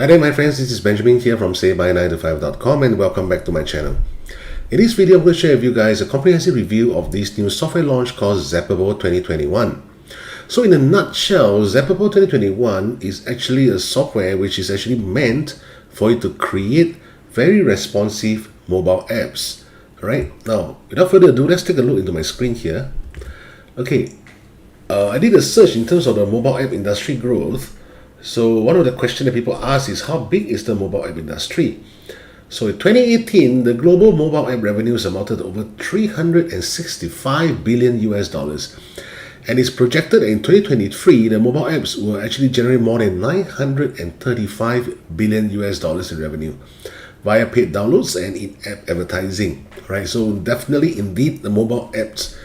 Hi there my friends, this is Benjamin here from SaveBy9to5.com and welcome back to my channel. In this video, I'm going to share with you guys a comprehensive review of this new software launch called Zapable 2021. So in a nutshell, Zapable 2021 is actually a software which is actually meant for you to create very responsive mobile apps. Alright, now without further ado, let's take a look into my screen here. Okay, I did a search in terms of the mobile app industry growth. So one of the questions that people ask is how big is the mobile app industry? So in 2018, the global mobile app revenues amounted to over 365 billion US dollars. And it's projected that in 2023, the mobile apps will actually generate more than 935 billion US dollars in revenue via paid downloads and in-app advertising. Right? So definitely, indeed, the mobile apps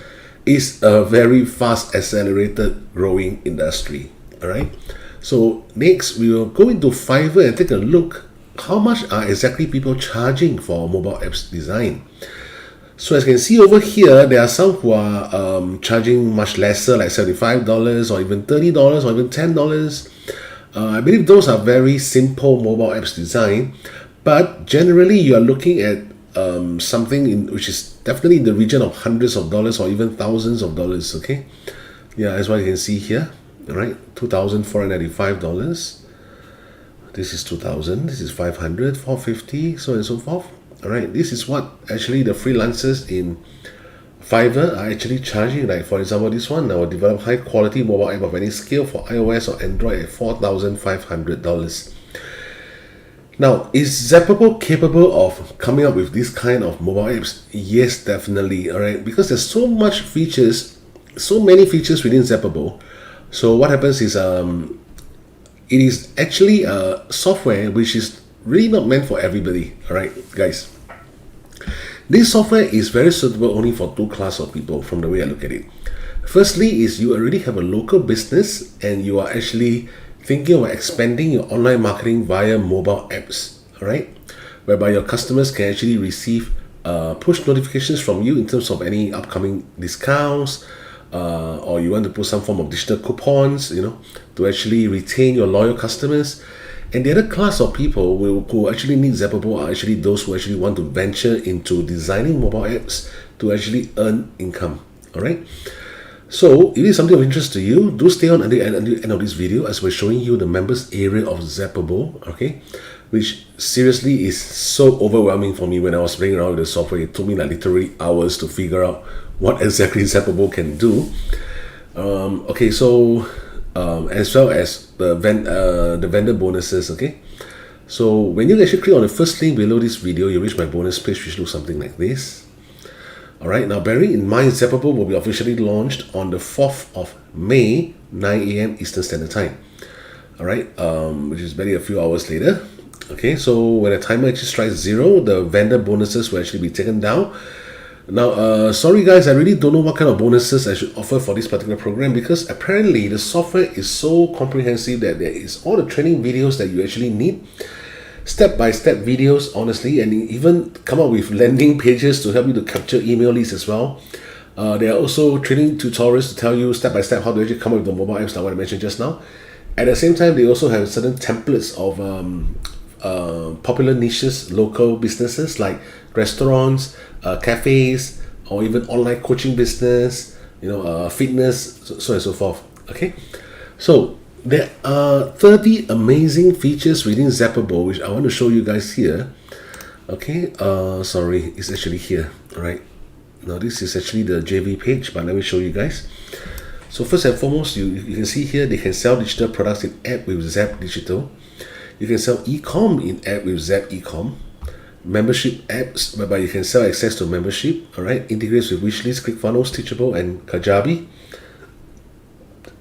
is a very fast, accelerated, growing industry. All right. So next, we will go into Fiverr and take a look how much are exactly people charging for mobile apps design. So as you can see over here, there are some who are charging much lesser, like $75 or even $30 or even $10. I believe those are very simple mobile apps design, but generally you are looking at something which is definitely in the region of hundreds of dollars or even thousands of dollars. Okay, yeah, that's what you can see here. All right, $2,495. This is 2,000. This is 500, 450, so on and so forth. All right, this is what actually the freelancers in Fiverr are actually charging. Like for example, this one, I will develop high quality mobile app of any scale for iOS or Android at $4,500. Now, is Zapable capable of coming up with this kind of mobile apps? Yes, definitely. All right, because there's so many features within Zapable. So what happens is it is actually a software which is really not meant for everybody. All right, guys. This software is very suitable only for two classes of people from the way I look at it. Firstly is you already have a local business and you are actually thinking of expanding your online marketing via mobile apps. All right, whereby your customers can actually receive push notifications from you in terms of any upcoming discounts, or you want to put some form of digital coupons, to actually retain your loyal customers. And the other class of people who actually need Zapable are actually those who actually want to venture into designing mobile apps to actually earn income. All right. So if it is something of interest to you, do stay on until the end of this video as we're showing you the members area of Zapable. Okay, which seriously is so overwhelming for me when I was playing around with the software. It took me like literally hours to figure out what exactly Zapable can do. Okay, so as well as the vendor bonuses. Okay, so when you actually click on the first link below this video, you reach my bonus page, which looks something like this. All right, now bearing in mind, Zapable will be officially launched on the 4th of May, 9 a.m. Eastern Standard Time. All right, which is barely a few hours later. Okay, so when the timer actually strikes 0, the vendor bonuses will actually be taken down. Now, sorry guys, I really don't know what kind of bonuses I should offer for this particular program, because apparently the software is so comprehensive that there is all the training videos that you actually need, step-by-step videos, honestly, and even come up with landing pages to help you to capture email lists as well. There are also training tutorials to tell you step-by-step how to actually come up with the mobile apps, like what I mentioned just now. At the same time, they also have certain templates of popular niches, local businesses like restaurants, cafes, or even online coaching business, fitness, so and so forth. Okay, so there are 30 amazing features within Zapable, which I want to show you guys here. Okay, sorry, it's actually here. All right, now this is actually the JV page, but let me show you guys. So first and foremost, you can see here they can sell digital products in app with Zap Digital. You can sell e-com in app with Zap e-com. Membership apps whereby you can sell access to membership. All right, integrates with Wishlist, ClickFunnels, Teachable, and Kajabi.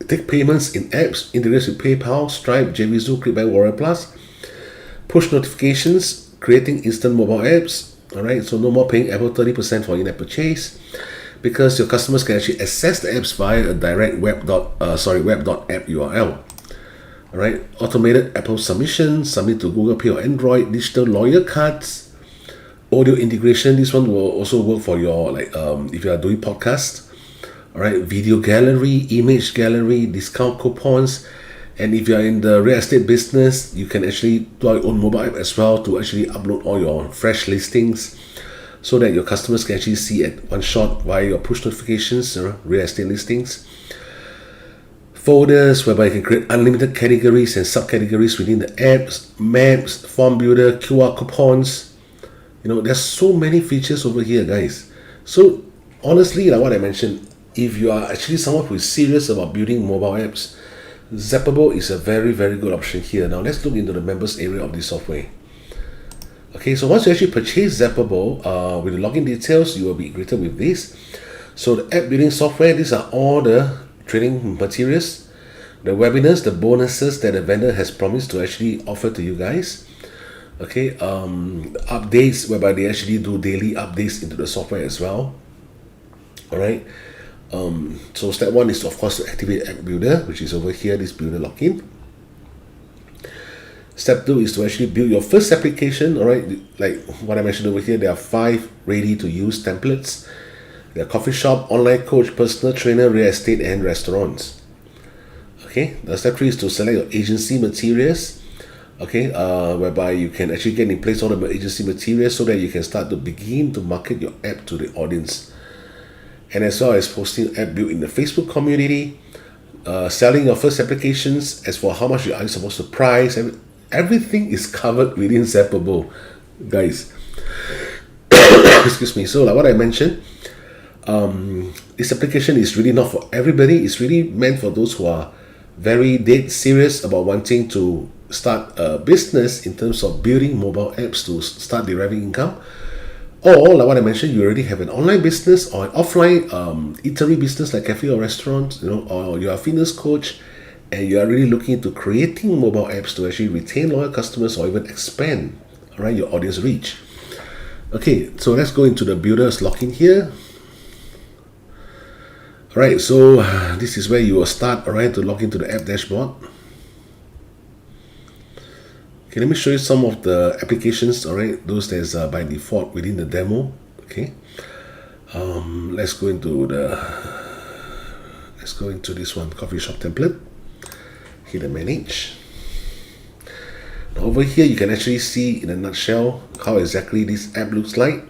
Take payments in apps, integrates with PayPal, Stripe, JVZoo, ClickBank, Warrior Plus. Push notifications, creating instant mobile apps. All right, so no more paying Apple 30% for in-app purchase, because your customers can actually access the apps via a direct web.app URL. All right, automated Apple submission, submit to Google Pay or Android, digital lawyer cards, audio integration. This one will also work for your if you are doing podcasts. All right, video gallery, image gallery, discount coupons, And if you're in the real estate business, you can actually do your own mobile app as well to actually upload all your fresh listings so that your customers can actually see at one shot via your push notifications, real estate listings. Folders whereby you can create unlimited categories and subcategories within the apps, maps, form builder, QR coupons. There's so many features over here, guys. So honestly, like what I mentioned, if you are actually someone who is serious about building mobile apps, Zapable is a very, very good option here. Now let's look into the members area of this software. Okay, so once you actually purchase Zapable, with the login details, you will be greeted with this. So the app building software, these are all the training materials, the webinars, the bonuses that the vendor has promised to actually offer to you guys. Okay, updates whereby they actually do daily updates into the software as well. All right. So step one is of course to activate App Builder, which is over here, this builder login. Step two is to actually build your first application. All right, like what I mentioned over here, there are 5 ready to use templates. There are coffee shop, online coach, personal trainer, real estate, and restaurants. Okay, the step 3 is to select your agency materials. Okay, whereby you can actually get in place all the agency materials so that you can start to begin to market your app to the audience. And as well as posting app built in the Facebook community, selling your first applications. As for how much are you supposed to price, everything is covered within Zapable, guys. Excuse me. So like what I mentioned, this application is really not for everybody. It's really meant for those who are very dead serious about wanting to start a business in terms of building mobile apps to start deriving income. Or like what I mentioned, you already have an online business or an offline eatery business like cafe or restaurant, or you're a fitness coach and you are really looking into creating mobile apps to actually retain loyal customers or even expand, all right, your audience reach. Okay, so let's go into the builders login here. All right, so this is where you will start, all right, to log into the app dashboard. Okay, let me show you some of the applications, all right, those that's by default within the demo. Okay, let's go into this one, coffee shop template. Hit the manage. Now over here you can actually see in a nutshell how exactly this app looks like.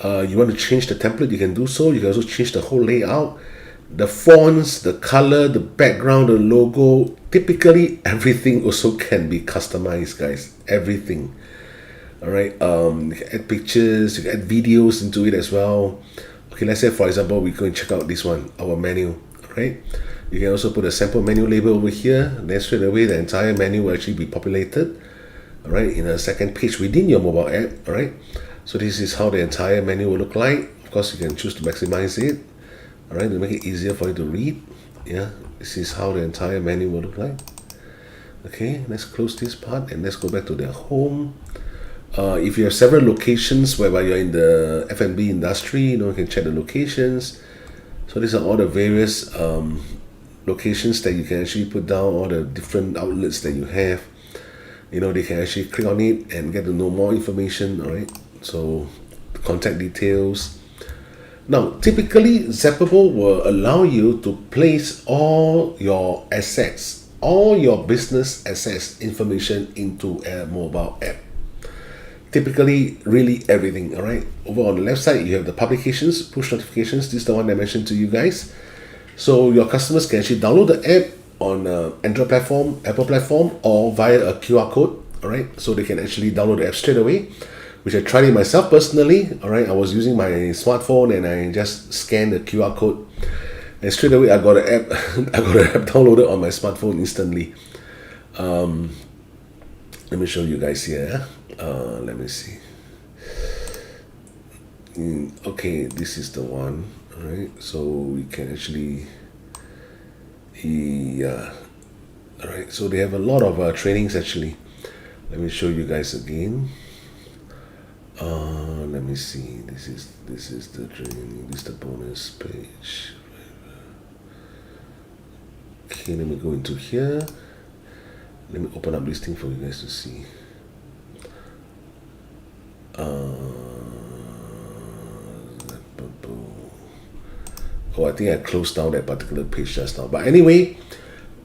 You want to change the template, you can do so. You can also change the whole layout, the fonts, the color, the background, the logo. Typically everything also can be customized, guys. Everything. All right, you can add pictures, you can add videos into it as well. Okay, let's say for example we go and check out this one, our menu. All right, you can also put a sample menu label over here, and then straight away the entire menu will actually be populated, all right, in a second page within your mobile app. All right, so this is how the entire menu will look like. Of course you can choose to maximize it, all right, to make it easier for you to read. Yeah, this is how the entire menu will look like. Okay, let's close this part and let's go back to the home. If you have several locations whereby you're in the F&B industry, you can check the locations. So these are all the various locations that you can actually put down, all the different outlets that you have. They can actually click on it and get to know more information. All right, so the contact details. Now, typically, Zapable will allow you to place all your assets, all your business assets information into a mobile app. Typically, really everything, all right? Over on the left side, you have the publications, push notifications. This is the one I mentioned to you guys. So your customers can actually download the app on Android platform, Apple platform, or via a QR code, all right? So they can actually download the app straight away, which I tried it myself personally. All right, I was using my smartphone and I just scanned the QR code, and straight away I got an app. I got an app downloaded on my smartphone instantly. Let me show you guys here. Let me see. Okay, this is the one. All right, so we can actually, yeah. All right, so they have a lot of trainings actually. Let me show you guys again. Let me see. This is the training. This is the bonus page. Okay, let me go into here. Let me open up this thing for you guys to see. Oh, I think I closed down that particular page just now. But anyway,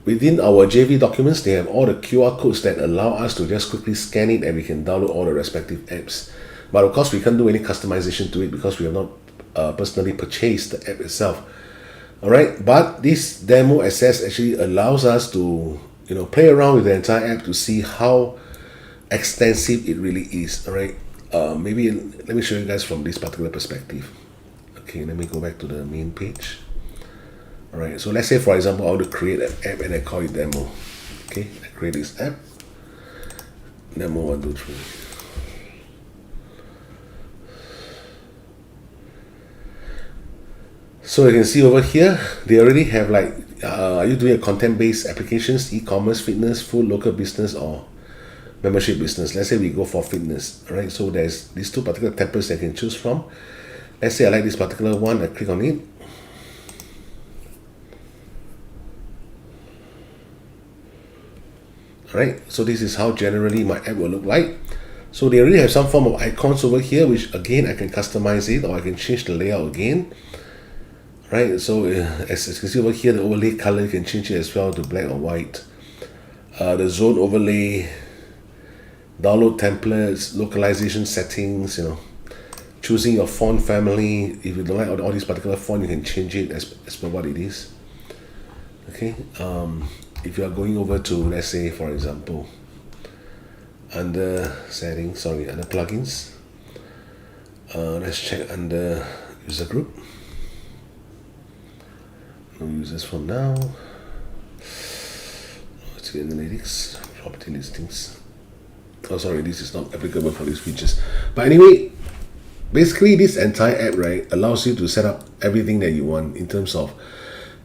within our JV documents, they have all the QR codes that allow us to just quickly scan it and we can download all the respective apps. But of course, we can't do any customization to it because we have not personally purchased the app itself. All right, but this demo access actually allows us to play around with the entire app to see how extensive it really is. All right, maybe let me show you guys from this particular perspective. Okay, let me go back to the main page. All right, so let's say, for example, I want to create an app and I call it demo. Okay, I create this app, demo 1, 2, 3. So you can see over here, they already have like, are you doing a content-based applications, e-commerce, fitness, food, local business, or membership business? Let's say we go for fitness. All right, so there's these two particular templates I can choose from. Let's say I like this particular one, I click on it. Alright, so this is how generally my app will look like. So they already have some form of icons over here, which again I can customize it, or I can change the layout again. Right, so as you can see over here, the overlay color, you can change it as well to black or white. The zone overlay, download templates, localization settings, choosing your font family. If you don't like all these particular font, you can change it as per what it is. Okay, if you are going over to, let's say, for example, under settings, under plugins, let's check under user group. No users for now. Let's get analytics, property listings. Oh, sorry, this is not applicable for these features. But anyway, basically this entire app, right, allows you to set up everything that you want in terms of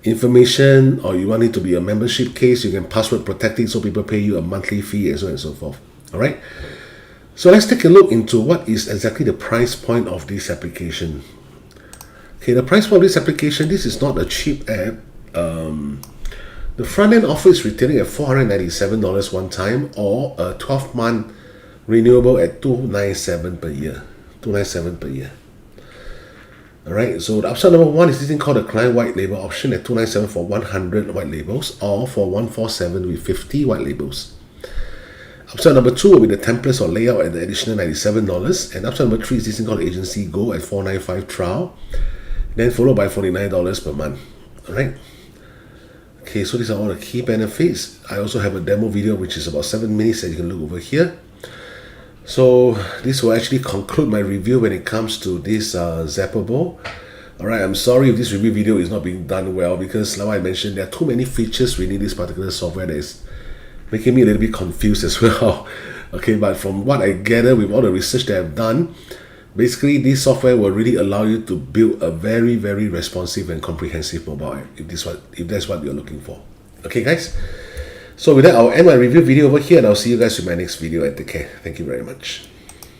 information, or you want it to be a membership case, you can password protect it so people pay you a monthly fee and so on and so forth. All right, so let's take a look into what is exactly the price point of this application. Okay, the price point of this application, this is not a cheap app. The front end offer is retailing at $497 one time, or a 12-month renewable at $297 per year. $297 per year. Alright, so the option number 1 is this thing called the client white label option at $297 for 100 white labels, or for $147 with 50 white labels. Option number 2 will be the templates or layout at the additional $97, and option number 3 is this thing called Agency Go at $495 trial, then followed by $49 per month. Alright. Okay, so these are all the key benefits. I also have a demo video which is about 7 minutes that you can look over here. So this will actually conclude my review when it comes to this Zapable. Alright, I'm sorry if this review video is not being done well, because like I mentioned, there are too many features within this particular software that is making me a little bit confused as well. Okay, but from what I gather with all the research that I've done, basically this software will really allow you to build a very, very responsive and comprehensive mobile app, if that's what you're looking for. Okay guys, so with that, I'll end my review video over here, and I'll see you guys in my next video. And take care. Thank you very much.